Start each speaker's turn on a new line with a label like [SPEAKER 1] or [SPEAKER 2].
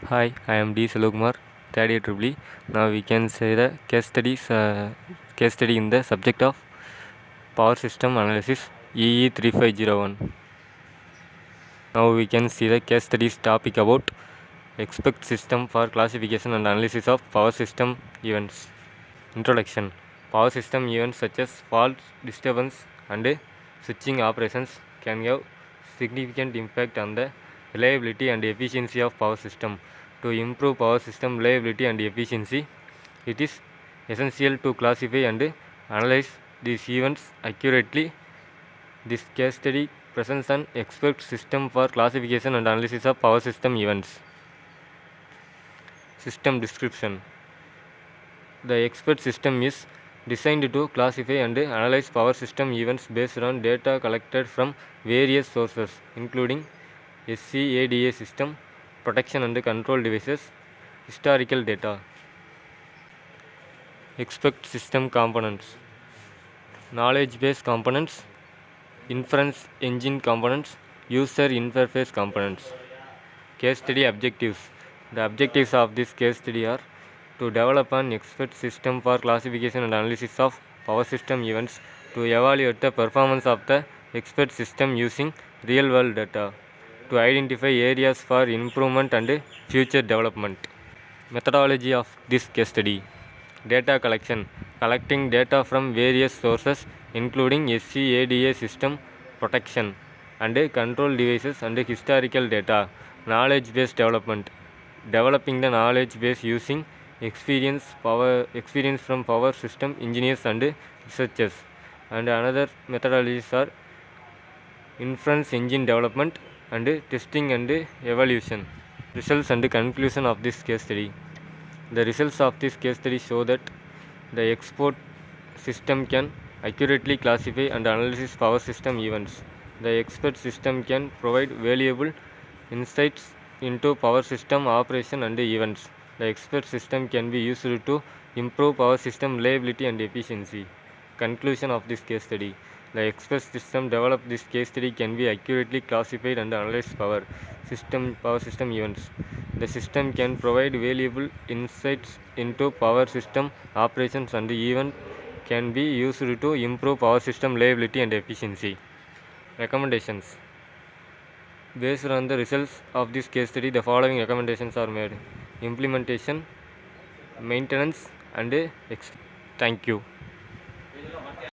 [SPEAKER 1] Hi, I am D. Salogumar, third year Triple E. Now we can say the case study in the subject of power system analysis EE3501. Now we can see the case studies topic about expect system for classification and analysis of power system events. Introduction. Power system events such as fault, disturbance and switching operations can have significant impact on the reliability and efficiency of power system. To improve power system reliability and efficiency, it is essential to classify and analyze these events accurately. This case study presents an expert system for classification and analysis of power system events. System description. The expert system is designed to classify and analyze power system events based on data collected from various sources, including SCADA system, protection and control devices, historical data. Expert system components. Knowledge base components, inference engine components, user interface components. Case study objectives. The objectives of this case study are to develop an expert system for classification and analysis of power system events, to evaluate the performance of the expert system using real world data, to identify areas for improvement and future development. Methodology of this case study. Data collection. Collecting data from various sources including SCADA system, protection and control devices and historical data. Knowledge base development. Developing the knowledge base using experience from power system engineers and researchers. And another methodologies are inference engine development and testing and evaluation. Results and conclusion of this case study. The results of this case study show that the expert system can accurately classify and analyze power system events. The expert system can provide valuable insights into power system operation and events. The expert system can be used to improve power system reliability and efficiency. Conclusion of this case study. The expert system developed this case study can be accurately classified and analyze power system events. The system can provide valuable insights into power system operations and even can be used to improve power system reliability and efficiency. Recommendations. Based on the results of this case study, the following recommendations are made: implementation, maintenance and thank you.